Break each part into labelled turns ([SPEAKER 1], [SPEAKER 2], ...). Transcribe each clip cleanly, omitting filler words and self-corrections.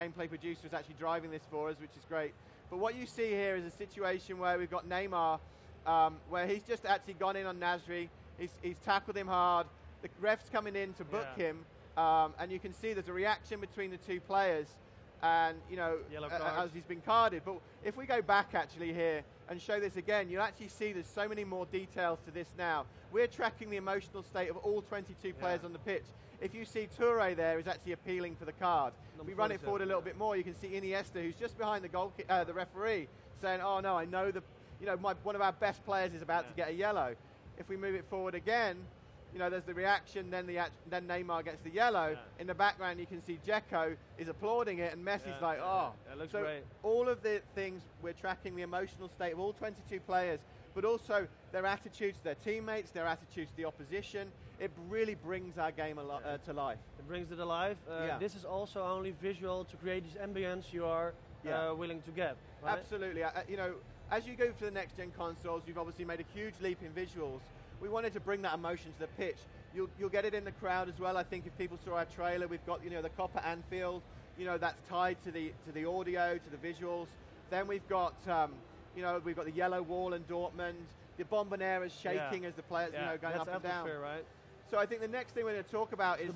[SPEAKER 1] gameplay producer is actually driving this for us, which is great. But what you see here is a situation where we've got Neymar, where he's just actually gone in on Nasri, he's tackled him hard, the ref's coming in to book him, and you can see there's a reaction between the two players, and as he's been carded. But if we go back actually here and show this again, you'll actually see there's so many more details to this now. We're tracking the emotional state of all 22 players on the pitch. If you see Toure there is actually appealing for the card. If we run it forward a little bit more, you can see Iniesta, who's just behind the referee, saying, "Oh no, I know one of our best players is about to get a yellow." If we move it forward again, there's the reaction, then Neymar gets the yellow. In the background, you can see Dzeko is applauding it, and Messi's like, "Oh."
[SPEAKER 2] It looks
[SPEAKER 1] so
[SPEAKER 2] great.
[SPEAKER 1] All of the things, we're tracking the emotional state of all 22 players, but also their attitudes to their teammates, their attitudes to the opposition. It really brings our game to life.
[SPEAKER 2] It brings it alive. This is also only visual to create this ambience you are willing to get. Right?
[SPEAKER 1] Absolutely. As you go for the next gen consoles, you've obviously made a huge leap in visuals. We wanted to bring that emotion to the pitch. You'll get it in the crowd as well. I think if people saw our trailer, we've got the Copper Anfield. That's tied to the audio, to the visuals. Then we've got we've got the yellow wall in Dortmund. The Bombonera's shaking as the players going up and down.
[SPEAKER 2] Right?
[SPEAKER 1] So I think the next thing we're going to talk about is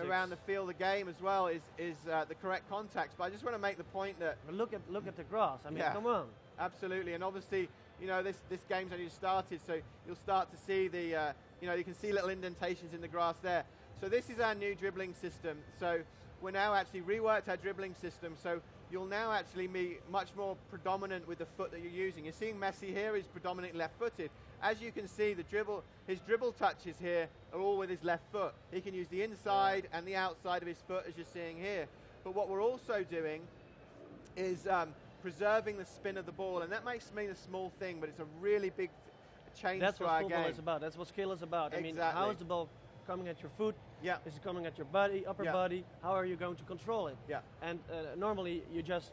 [SPEAKER 1] around the feel of the game as well is the correct contacts. But I just want to make the point that
[SPEAKER 2] look at the grass. I mean, come on.
[SPEAKER 1] Absolutely, and obviously, this game's only just started, so you'll start to see the, you can see little indentations in the grass there. So this is our new dribbling system. So we're now actually reworked our dribbling system, so you'll now actually be much more predominant with the foot that you're using. You're seeing Messi here, he's predominantly left-footed. As you can see, his dribble touches here are all with his left foot. He can use the inside and the outside of his foot, as you're seeing here. But what we're also doing is preserving the spin of the ball, and that makes mean a small thing, but it's a really big change to our game.
[SPEAKER 2] That's what football is about. That's what skill is about.
[SPEAKER 1] Exactly.
[SPEAKER 2] I mean, how is the ball coming at your foot?
[SPEAKER 1] Yeah.
[SPEAKER 2] Is it coming at your body, upper body? How are you going to control it?
[SPEAKER 1] Yeah.
[SPEAKER 2] And normally you just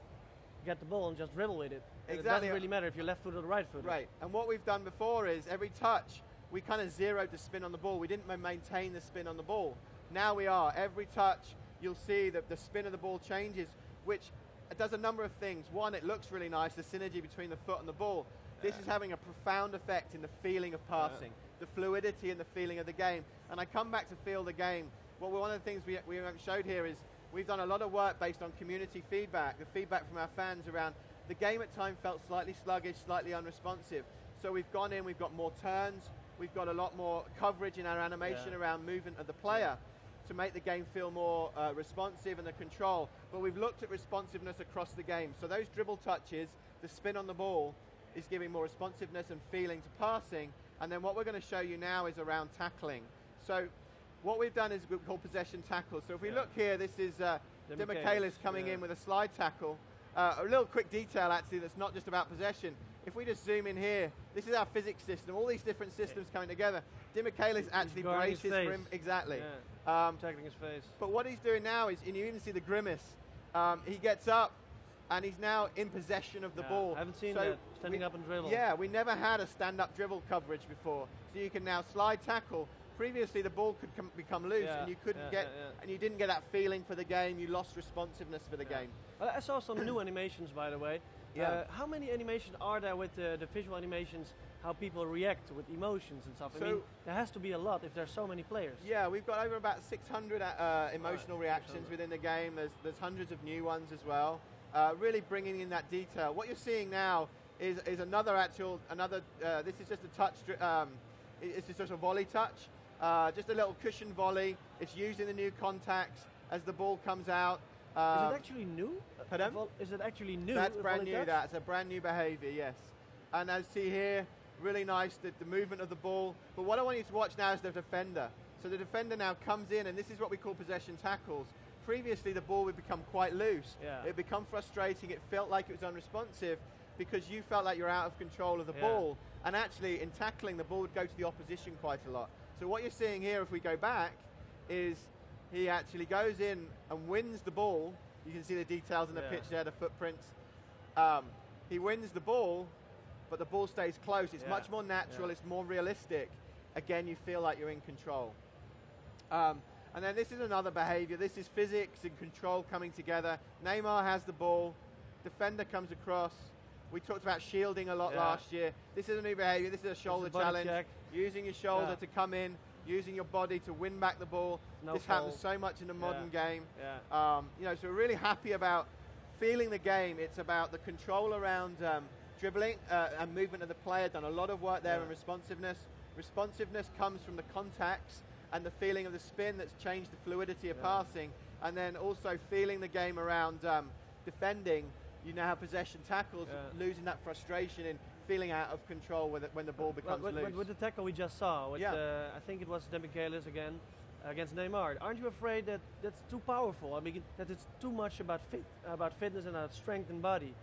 [SPEAKER 2] get the ball and just dribble with it.
[SPEAKER 1] Exactly.
[SPEAKER 2] It doesn't really matter if you're left foot or right foot.
[SPEAKER 1] Right. And what we've done before is every touch we kind of zeroed the spin on the ball. We didn't maintain the spin on the ball. Now we are. Every touch you'll see that the spin of the ball changes, which it does a number of things. One, it looks really nice, the synergy between the foot and the ball. This is having a profound effect in the feeling of passing, the fluidity and the feeling of the game. And I come back to feel the game. Well, one of the things we showed here is we've done a lot of work based on community feedback, the feedback from our fans around the game at times felt slightly sluggish, slightly unresponsive. So we've gone in, we've got more turns, we've got a lot more coverage in our animation around movement of the player to make the game feel more responsive and the control. But we've looked at responsiveness across the game. So those dribble touches, the spin on the ball, is giving more responsiveness and feeling to passing. And then what we're going to show you now is around tackling. So what we've done is what we call possession tackle. So if we look here, this is Di Michaelis coming in with a slide tackle. A little quick detail actually that's not just about possession. If we just zoom in here, this is our physics system, all these different systems coming together. Di Michaelis actually braces for him. Exactly.
[SPEAKER 2] Protecting his face.
[SPEAKER 1] But what he's doing now is, and you even see the grimace, he gets up and he's now in possession of the ball.
[SPEAKER 2] I haven't seen that, standing up and dribble.
[SPEAKER 1] Yeah, we never had a stand-up dribble coverage before. So you can now slide tackle. Previously the ball could become loose and you couldn't and you didn't get that feeling for the game, you lost responsiveness for the game.
[SPEAKER 2] Well, I saw some new animations, by the way. How many animations are there with the visual animations, how people react with emotions and stuff? I mean, there has to be a lot if there's so many players.
[SPEAKER 1] Yeah, we've got over about 600 emotional reactions within the game. There's hundreds of new ones as well. Really bringing in that detail. What you're seeing now is this is just a touch, it's just a volley touch. Just a little cushion volley. It's using the new contacts as the ball comes out.
[SPEAKER 2] Is it actually new?
[SPEAKER 1] Pardon?
[SPEAKER 2] Is it actually new?
[SPEAKER 1] That's brand new. That's a brand new behavior, yes. And as you see here, really nice, the movement of the ball. But what I want you to watch now is the defender. So the defender now comes in, and this is what we call possession tackles. Previously, the ball would become quite loose. It would become frustrating. It felt like it was unresponsive because you felt like you're out of control of the ball. And actually, in tackling, the ball would go to the opposition quite a lot. So what you're seeing here, if we go back, is he actually goes in and wins the ball. You can see the details in the pitch there, the footprints. He wins the ball, but the ball stays close. It's much more natural, it's more realistic. Again, you feel like you're in control. And then this is another behavior. This is physics and control coming together. Neymar has the ball. Defender comes across. We talked about shielding a lot last year. This is a new behavior. This is a shoulder challenge.
[SPEAKER 2] Check.
[SPEAKER 1] Using your shoulder to come in, using your body to win back the ball. This happens so much in the modern game. You know, so we're really happy about feeling the game. It's about the control around dribbling and movement of the player. Done a lot of work there in responsiveness. Responsiveness comes from the contacts and the feeling of the spin that's changed the fluidity of passing. And then also feeling the game around defending. You now have possession tackles, losing that frustration and feeling out of control when the ball becomes loose.
[SPEAKER 2] With the tackle we just saw, with, I think it was Demichelis again against Neymar. Aren't you afraid that that's too powerful? I mean, that it's too much about fitness and about strength and body?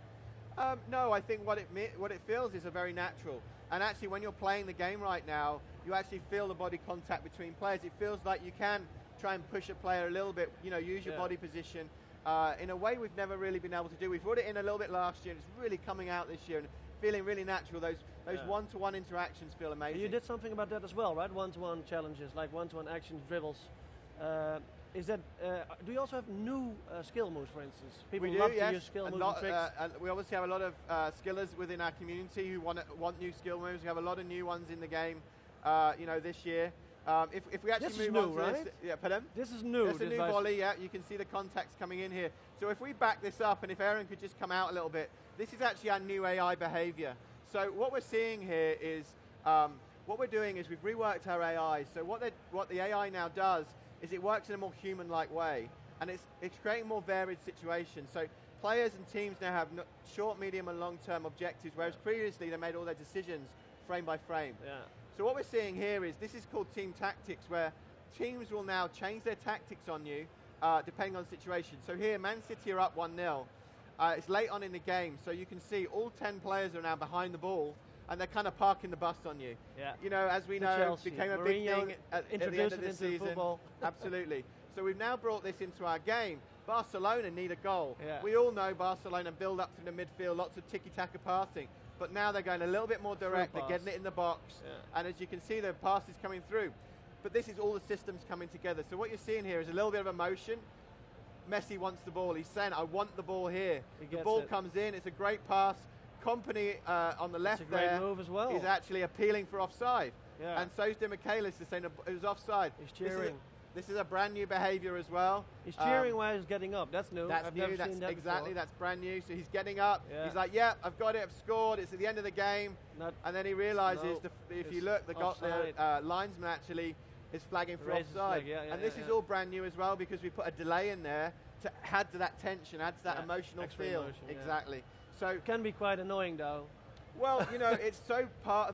[SPEAKER 1] No, I think what it feels is a very natural. And actually, when you're playing the game right now, you actually feel the body contact between players. It feels like you can try and push a player a little bit. You know, use your body position. In a way we've never really been able to do. We've brought it in a little bit last year, and it's really coming out this year and feeling really natural. Those one-to-one interactions feel amazing.
[SPEAKER 2] You did something about that as well, right? One-to-one challenges, like one-to-one actions, dribbles. Is that? Do you also have new skill moves, for instance? People love to use skill moves and tricks.
[SPEAKER 1] We obviously have a lot of skillers within our community who want new skill moves. We have a lot of new ones in the game, you know, this year. If we actually move on to this, pardon?
[SPEAKER 2] This is new.
[SPEAKER 1] It's a new volley. Yeah, you can see the contacts coming in here. So if we back this up, and if Aaron could just come out a little bit, this is actually our new AI behavior. So what we're seeing here is what we're doing is we've reworked our AI. So what the AI now does is it works in a more human-like way, and it's creating more varied situations. So players and teams now have short, medium, and long-term objectives, whereas previously they made all their decisions frame by frame.
[SPEAKER 2] Yeah.
[SPEAKER 1] So what we're seeing here is this is called team tactics, where teams will now change their tactics on you depending on the situation. So here, Man City are up 1-0. It's late on in the game, so you can see all 10 players are now behind the ball, and they're kind of parking the bus on you.
[SPEAKER 2] Yeah.
[SPEAKER 1] You know, as we know,
[SPEAKER 2] Chelsea.
[SPEAKER 1] became a
[SPEAKER 2] Mourinho
[SPEAKER 1] big thing at the end of this season.
[SPEAKER 2] Football.
[SPEAKER 1] Absolutely. So we've now brought this into our game. Barcelona need a goal.
[SPEAKER 2] Yeah.
[SPEAKER 1] We all know Barcelona build up through the midfield, lots of tiki-taka passing. But now they're going a little bit more direct, they're getting it in the box, and as you can see, the pass is coming through. But this is all the systems coming together. So what you're seeing here is a little bit of emotion. Messi wants the ball. He's saying, I want the ball here. The ball comes in, it's a great pass. Company on the left there
[SPEAKER 2] move as well.
[SPEAKER 1] is actually appealing for offside.
[SPEAKER 2] Yeah.
[SPEAKER 1] And so's Demichelis is saying it was offside.
[SPEAKER 2] He's cheering.
[SPEAKER 1] This is a brand new behavior as well.
[SPEAKER 2] He's cheering while he's getting up. That's new.
[SPEAKER 1] That's
[SPEAKER 2] I've
[SPEAKER 1] new.
[SPEAKER 2] never
[SPEAKER 1] That's
[SPEAKER 2] seen that
[SPEAKER 1] exactly.
[SPEAKER 2] before.
[SPEAKER 1] That's brand new. So he's getting up.
[SPEAKER 2] Yeah.
[SPEAKER 1] He's like, "Yeah, I've got it. I've scored. It's at the end of the game." And then he realizes, if you look, the linesman actually is flagging for offside. And this is all brand new as well, because we put a delay in there to add to that tension, add to that emotional feel. Exactly. So
[SPEAKER 2] it can be quite annoying, though.
[SPEAKER 1] Well, you know, it's so part of